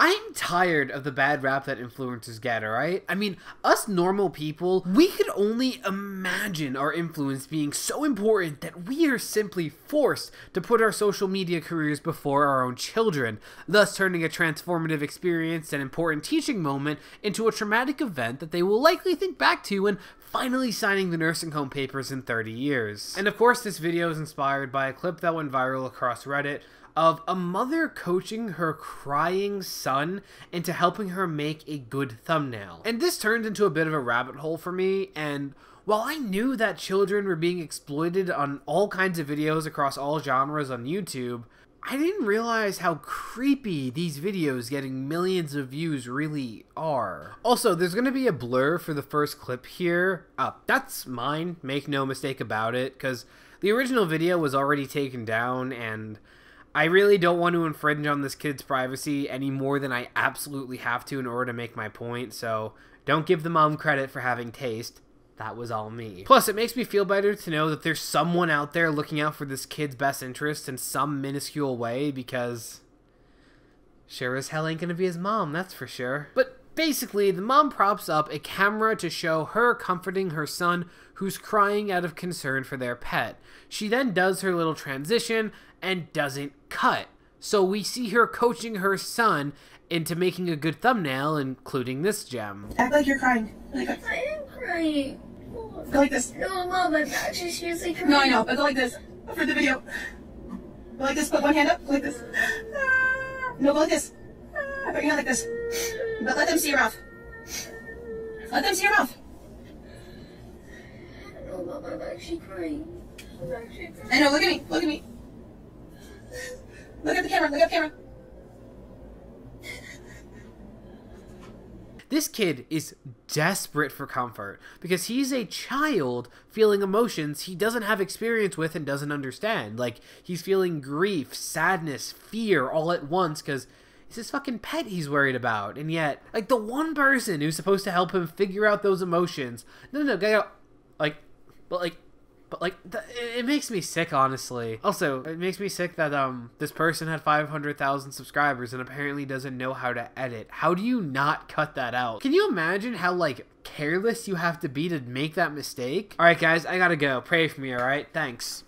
I'm tired of the bad rap that influencers get, alright? I mean, us normal people, we could only imagine our influence being so important that we are simply forced to put our social media careers before our own children, thus turning a transformative experience and important teaching moment into a traumatic event that they will likely think back to when finally signing the nursing home papers in 30 years. And of course, this video is inspired by a clip that went viral across Reddit of a mother coaching her crying son into helping her make a good thumbnail. And this turned into a bit of a rabbit hole for me, and while I knew that children were being exploited on all kinds of videos across all genres on YouTube, I didn't realize how creepy these videos getting millions of views really are. Also, there's going to be a blur for the first clip here. That's mine, make no mistake about it, because the original video was already taken down, and I really don't want to infringe on this kid's privacy any more than I absolutely have to in order to make my point, so don't give the mom credit for having taste. That was all me. Plus, it makes me feel better to know that there's someone out there looking out for this kid's best interest in some minuscule way, because sure as hell ain't gonna be his mom, that's for sure. But basically, the mom props up a camera to show her comforting her son who's crying out of concern for their pet. She then does her little transition and doesn't cut. So we see her coaching her son into making a good thumbnail, including this gem. Act like you're crying. Like I am crying. Go like this. No, Mom, I'm actually seriously crying. No, I know, but go like this for the video. Go like this, put one hand up, go like this. No, go like this. Put your hand like this. But let them see your mouth. Let them see your mouth. No, Mom, I'm actually crying. I'm actually crying. I know, look at me, look at me. Look at the camera, look at the camera. This kid is desperate for comfort because he's a child feeling emotions he doesn't have experience with and doesn't understand. Like, he's feeling grief, sadness, fear all at once because it's his fucking pet he's worried about. And yet, like, the one person who's supposed to help him figure out those emotions, it makes me sick, honestly. Also, it makes me sick that this person had 500,000 subscribers and apparently doesn't know how to edit. How do you not cut that out? Can you imagine how, like, careless you have to be to make that mistake? Alright, guys, I gotta go. Pray for me, alright? Thanks.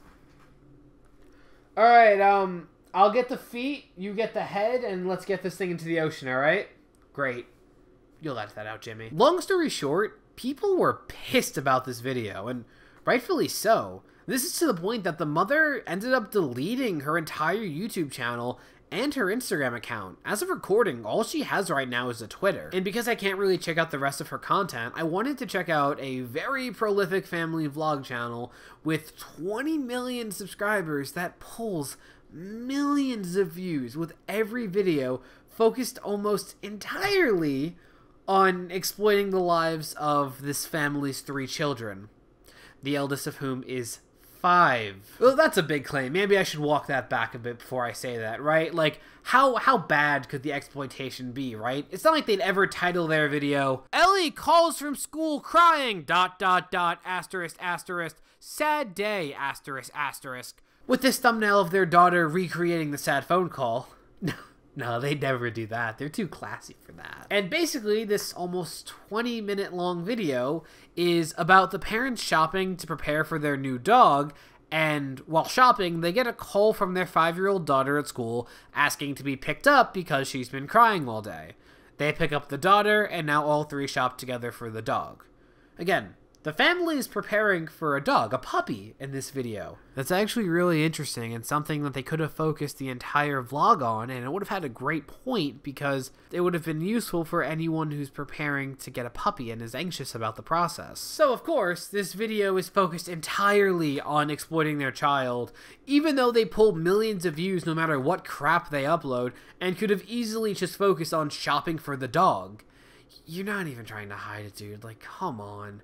Alright, I'll get the feet, you get the head, and let's get this thing into the ocean, alright? Great. You'll edit that out, Jimmy. Long story short, people were pissed about this video, and rightfully so. This is to the point that the mother ended up deleting her entire YouTube channel and her Instagram account. As of recording, all she has right now is a Twitter. And because I can't really check out the rest of her content, I wanted to check out a very prolific family vlog channel with 20 million subscribers that pulls millions of views with every video focused almost entirely on exploiting the lives of this family's 3 children. The eldest of whom is 5. Well, that's a big claim. Maybe I should walk that back a bit before I say that, right? Like, how bad could the exploitation be, right? It's not like they'd ever title their video, "Ellie calls from school crying, ... asterisk, asterisk, sad day, asterisk, asterisk," with this thumbnail of their daughter recreating the sad phone call. No, they'd never do that. They're too classy for that. And basically, this almost 20-minute long video is about the parents shopping to prepare for their new dog, and while shopping, they get a call from their 5-year-old daughter at school asking to be picked up because she's been crying all day. They pick up the daughter, and now all 3 shop together for the dog. Again, the family is preparing for a dog, a puppy, in this video. That's actually really interesting and something that they could have focused the entire vlog on, and it would have had a great point because it would have been useful for anyone who's preparing to get a puppy and is anxious about the process. So of course, this video is focused entirely on exploiting their child, even though they pull millions of views no matter what crap they upload, and could have easily just focused on shopping for the dog. You're not even trying to hide it, dude. Like, come on.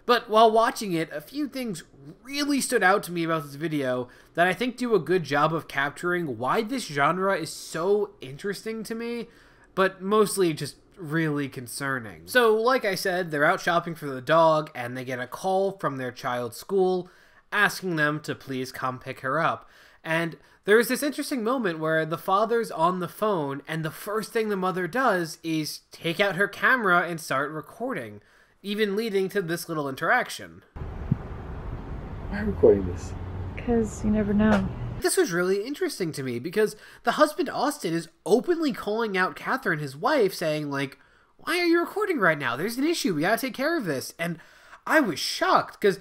But while watching it, a few things really stood out to me about this video that I think do a good job of capturing why this genre is so interesting to me, but mostly just really concerning. So, like I said, they're out shopping for the dog, and they get a call from their child's school asking them to please come pick her up. And There is this interesting moment where the father's on the phone, and the first thing the mother does is take out her camera and start recording, even leading to this little interaction. Why are you recording this? Because you never know. This was really interesting to me because the husband, Austin, is openly calling out Catherine, his wife, saying, like, why are you recording right now? There's an issue. We gotta take care of this. And I was shocked because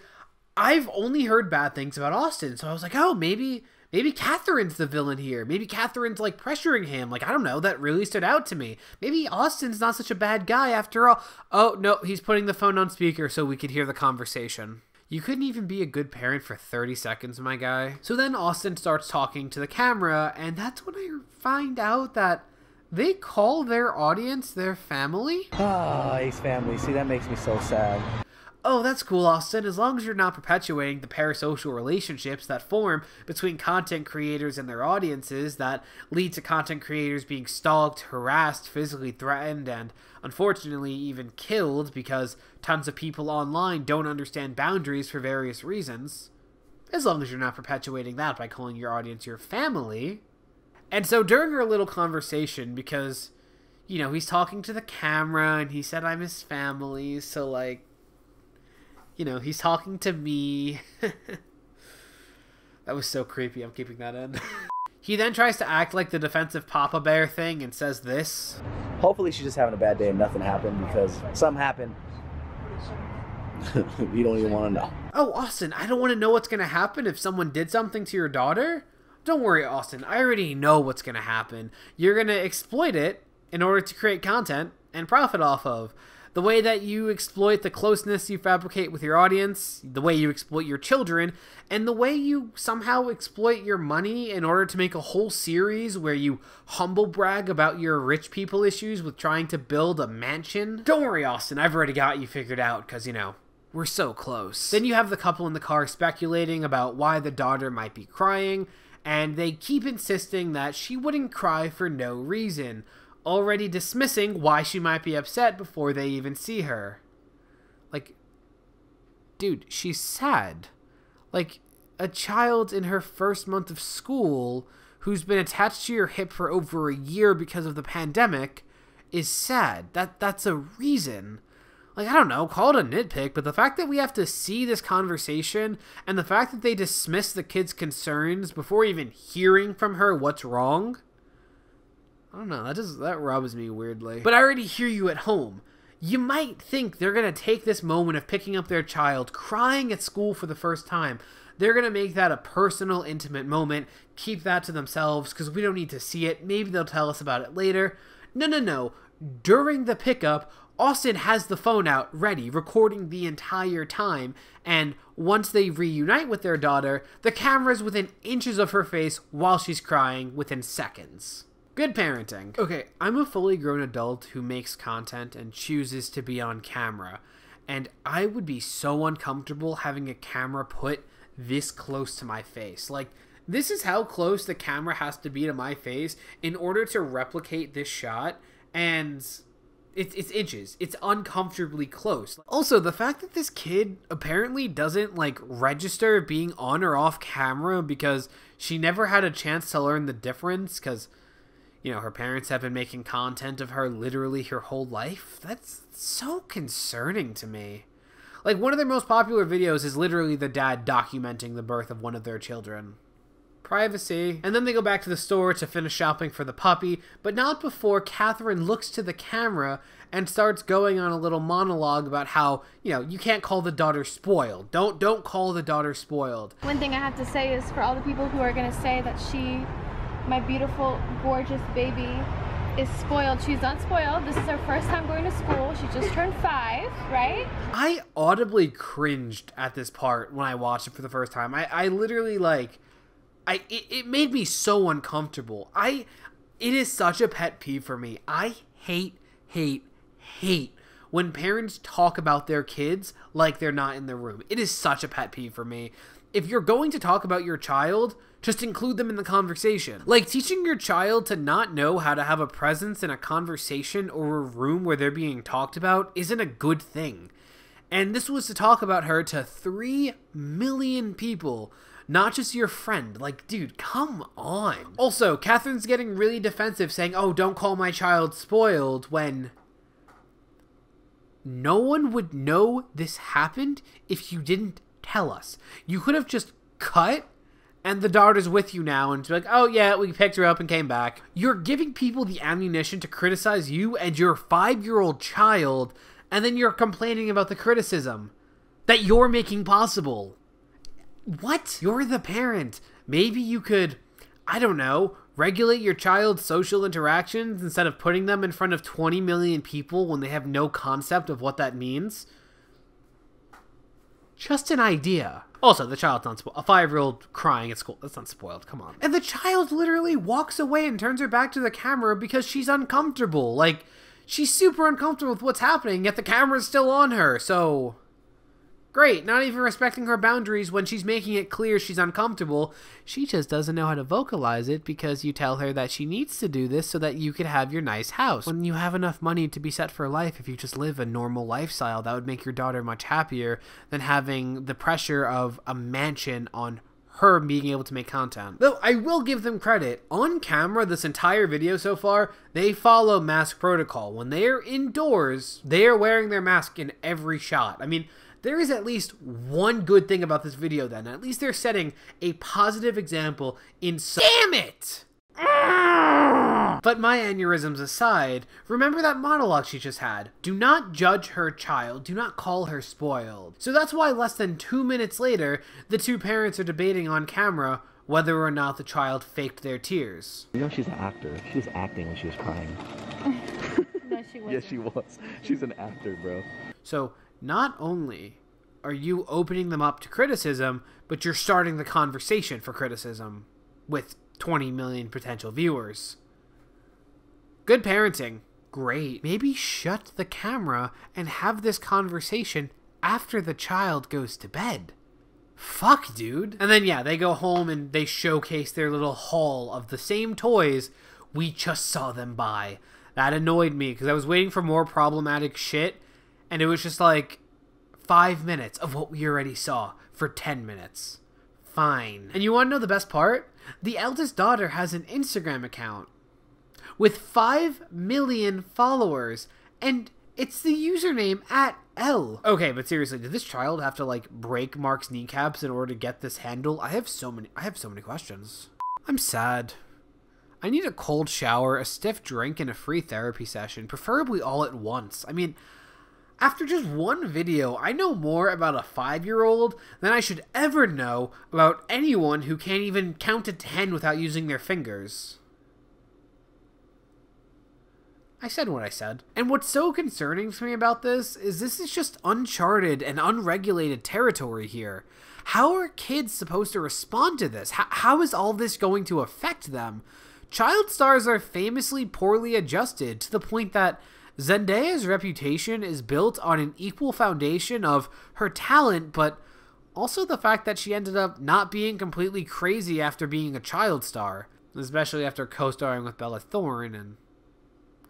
I've only heard bad things about Austin. So I was like, oh, maybe Catherine's the villain here. Maybe Catherine's, like, pressuring him. Like, I don't know. That really stood out to me. Maybe Austin's not such a bad guy after all. Oh, no, he's putting the phone on speaker so we could hear the conversation. You couldn't even be a good parent for 30 seconds, my guy. So then Austin starts talking to the camera, and that's when I find out that they call their audience their family. Ah, Ace family. See, that makes me so sad. Oh, that's cool, Austin. As long as you're not perpetuating the parasocial relationships that form between content creators and their audiences that lead to content creators being stalked, harassed, physically threatened, and unfortunately even killed because tons of people online don't understand boundaries for various reasons. As long as you're not perpetuating that by calling your audience your family. And so during our little conversation, because, you know, he's talking to the camera and he said I'm his family, so like, you know, he's talking to me. That was so creepy. I'm keeping that in. He then tries to act like the defensive Papa Bear thing and says this. Hopefully she's just having a bad day and nothing happened, because something happened. You don't even want to know. Oh, Austin, I don't want to know what's going to happen if someone did something to your daughter. Don't worry, Austin. I already know what's going to happen. You're going to exploit it in order to create content and profit off of. The way that you exploit the closeness you fabricate with your audience, the way you exploit your children, and the way you somehow exploit your money in order to make a whole series where you humble brag about your rich people issues with trying to build a mansion. Don't worry, Austin, I've already got you figured out because, you know, we're so close. Then you have the couple in the car speculating about why the daughter might be crying, and they keep insisting that she wouldn't cry for no reason, already dismissing why she might be upset before they even see her. Like, dude, she's sad. Like, a child in her first month of school who's been attached to your hip for over a year because of the pandemic is sad. That's a reason. Like, I don't know, call it a nitpick, but the fact that we have to see this conversation and the fact that they dismiss the kid's concerns before even hearing from her what's wrong, I don't know, that rubs me weirdly. But I already hear you at home. You might think they're going to take this moment of picking up their child, crying at school for the first time. They're going to make that a personal, intimate moment, keep that to themselves because we don't need to see it. Maybe they'll tell us about it later. No. During the pickup, Austin has the phone out, ready, recording the entire time, and once they reunite with their daughter, the camera's within inches of her face while she's crying within seconds. Good parenting. Okay, I'm a fully grown adult who makes content and chooses to be on camera, and I would be so uncomfortable having a camera put this close to my face. Like, this is how close the camera has to be to my face in order to replicate this shot, and it's inches. It's uncomfortably close. Also, the fact that this kid apparently doesn't, like, register being on or off camera because she never had a chance to learn the difference because, you know, her parents have been making content of her literally her whole life. That's so concerning to me. Like, one of their most popular videos is literally the dad documenting the birth of one of their children. Privacy. And then they go back to the store to finish shopping for the puppy, but not before Catherine looks to the camera and starts going on a little monologue about how, you know, you can't call the daughter spoiled. Don't call the daughter spoiled. One thing I have to say is for all the people who are going to say that she, my beautiful, gorgeous baby, is spoiled. She's not spoiled. This is her first time going to school. She just turned 5, right? I audibly cringed at this part when I watched it for the first time. I literally, like, it made me so uncomfortable. It is such a pet peeve for me. I hate when parents talk about their kids like they're not in the room. It is such a pet peeve for me. If you're going to talk about your child, just include them in the conversation. Like, teaching your child to not know how to have a presence in a conversation or a room where they're being talked about isn't a good thing. And this was to talk about her to 3 million people, not just your friend. Like, dude, come on. Also, Catherine's getting really defensive, saying, oh, don't call my child spoiled, when no one would know this happened if you didn't tell us. You could have just cut, and the daughter's with you now, and be like, oh yeah, we picked her up and came back. You're giving people the ammunition to criticize you and your 5-year-old child, and then you're complaining about the criticism that you're making possible. What? You're the parent. Maybe you could, I don't know, regulate your child's social interactions instead of putting them in front of 20 million people when they have no concept of what that means. Just an idea. Also, the child's not spoiled. A 5-year-old crying at school, that's not spoiled, come on. And the child literally walks away and turns her back to the camera because she's uncomfortable. Like, she's super uncomfortable with what's happening, yet the camera's still on her, so... Great, not even respecting her boundaries when she's making it clear she's uncomfortable. She just doesn't know how to vocalize it because you tell her that she needs to do this so that you could have your nice house. When you have enough money to be set for life, if you just live a normal lifestyle, that would make your daughter much happier than having the pressure of a mansion on her being able to make content. Though I will give them credit. On camera, this entire video so far, they follow mask protocol. When they are indoors, they are wearing their mask in every shot. I mean, there is at least one good thing about this video then. At least they're setting a positive example in Damn it! But my aneurysms aside, remember that monologue she just had. Do not judge her child. Do not call her spoiled. So that's why less than 2 minutes later, the two parents are debating on camera whether or not the child faked their tears. You know she's an actor. She was acting when she was crying. No, she wasn't. Yes, she was. She's an actor, bro. So not only are you opening them up to criticism, but you're starting the conversation for criticism with 20 million potential viewers. Good parenting. Great. Maybe shut the camera and have this conversation after the child goes to bed. Fuck, dude. And then, yeah, they go home and they showcase their little haul of the same toys we just saw them buy. That annoyed me because I was waiting for more problematic shit, and it was just like 5 minutes of what we already saw for 10 minutes. Fine. And you want to know the best part? The eldest daughter has an Instagram account with 5 million followers, and it's the username @L. Okay, but seriously, did this child have to like break Mark's kneecaps in order to get this handle? I have so many questions. I'm sad. I need a cold shower, a stiff drink, and a free therapy session, preferably all at once. I mean, after just one video, I know more about a 5-year-old than I should ever know about anyone who can't even count to 10 without using their fingers. I said what I said. And what's so concerning to me about this is just uncharted and unregulated territory here. How are kids supposed to respond to this? How is all this going to affect them? Child stars are famously poorly adjusted to the point that Zendaya's reputation is built on an equal foundation of her talent, but also the fact that she ended up not being completely crazy after being a child star, especially after co-starring with Bella Thorne, and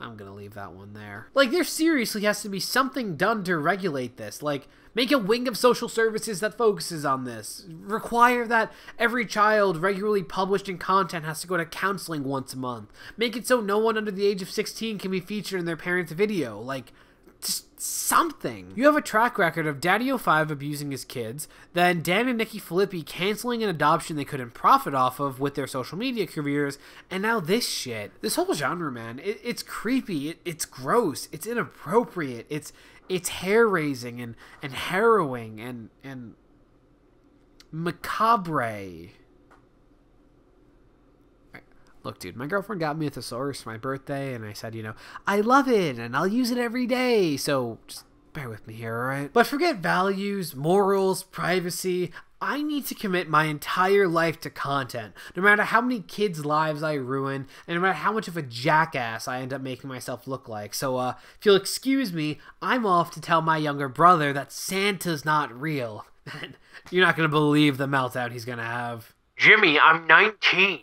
I'm gonna leave that one there. Like, there seriously has to be something done to regulate this. Like, make a wing of social services that focuses on this. Require that every child regularly published in content has to go to counseling once a month. Make it so no one under the age of 16 can be featured in their parents' video. Like, just something. You have a track record of Daddy05 abusing his kids, then Dan and Nikki Filippi canceling an adoption they couldn't profit off of with their social media careers, and now this shit. This whole genre, man, it's creepy, it's gross, it's inappropriate, it's hair-raising and harrowing and macabre. Look, dude, my girlfriend got me a thesaurus for my birthday, and I said, you know, I love it, and I'll use it every day, so just bear with me here, alright? But forget values, morals, privacy. I need to commit my entire life to content, no matter how many kids' lives I ruin, and no matter how much of a jackass I end up making myself look like. So, if you'll excuse me, I'm off to tell my younger brother that Santa's not real. You're not gonna believe the meltdown he's gonna have. Jimmy, I'm 19.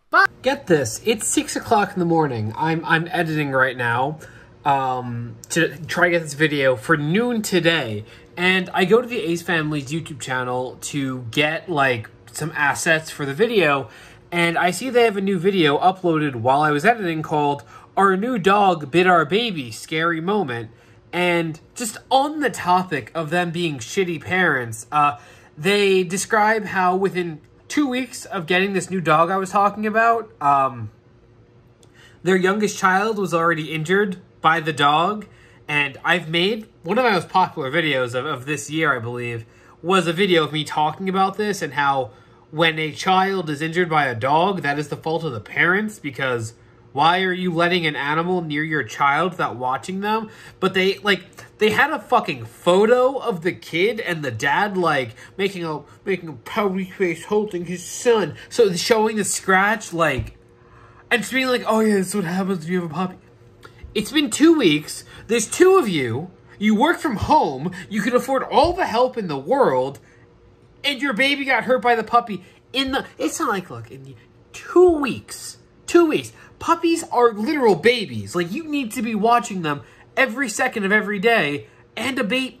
But get this, it's 6 o'clock in the morning. I'm editing right now. to try to get this video for noon today. And I go to the Ace Family's YouTube channel to get, like, some assets for the video. And I see they have a new video uploaded while I was editing called Our New Dog Bit Our Baby, Scary Moment. And just on the topic of them being shitty parents, they describe how within 2 weeks of getting this new dog I was talking about, their youngest child was already injured by the dog. And I've made one of my most popular videos of this year, I believe, was a video of me talking about this and how when a child is injured by a dog, that is the fault of the parents, because why are you letting an animal near your child without watching them? But they had a fucking photo of the kid and the dad, like, making a pouty face holding his son. So showing the scratch, like, and just being like, oh yeah, that's what happens when you have a puppy. It's been 2 weeks. There's 2 of you. You work from home. You can afford all the help in the world. And your baby got hurt by the puppy it's not like, look, in 2 weeks. 2 weeks. Puppies are literal babies. Like, you need to be watching them every second of every day. And the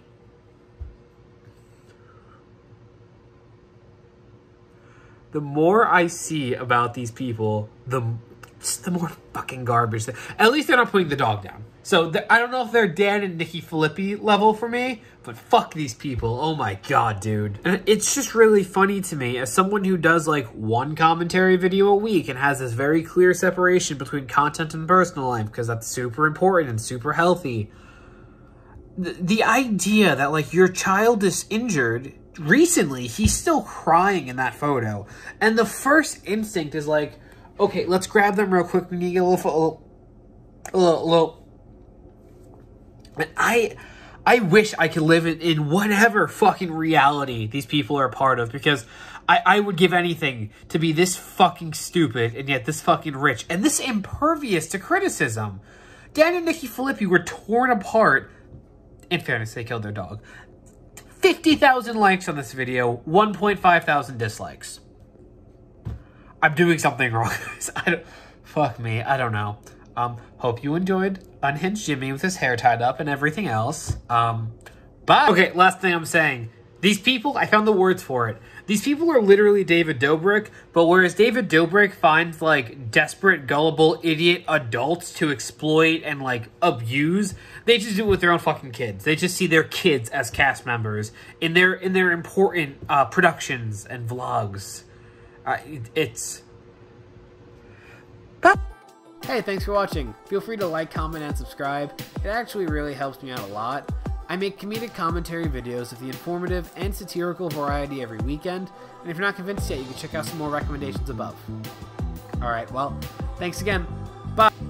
more I see about these people, the more fucking garbage. At least they're not putting the dog down. So I don't know if they're Dan and Nikki Filippi level for me, but fuck these people. Oh my god, dude. And it's just really funny to me as someone who does like one commentary video a week and has this very clear separation between content and personal life, because that's super important and super healthy. The idea that like your child is injured recently, he's still crying in that photo. And the first instinct is like, okay, let's grab them real quick. We need to get a little. And I wish I could live in whatever fucking reality these people are a part of, because I would give anything to be this fucking stupid and yet this fucking rich and this impervious to criticism. Dan and Nikki Filippi were torn apart. In fairness, they killed their dog. 50,000 likes on this video, 1,500 dislikes. I'm doing something wrong, guys. Fuck me, I don't know. Hope you enjoyed Unhinged Jimmy with his hair tied up and everything else. But, okay, last thing I'm saying. These people, I found the words for it. These people are literally David Dobrik, but whereas David Dobrik finds, like, desperate, gullible, idiot adults to exploit and, like, abuse, they just do it with their own fucking kids. They just see their kids as cast members in their important productions and vlogs. It's... Hey, thanks for watching. Feel free to like, comment, and subscribe. It actually really helps me out a lot. I make comedic commentary videos of the informative and satirical variety every weekend, and if you're not convinced yet, you can check out some more recommendations above. Alright, well, thanks again. Bye!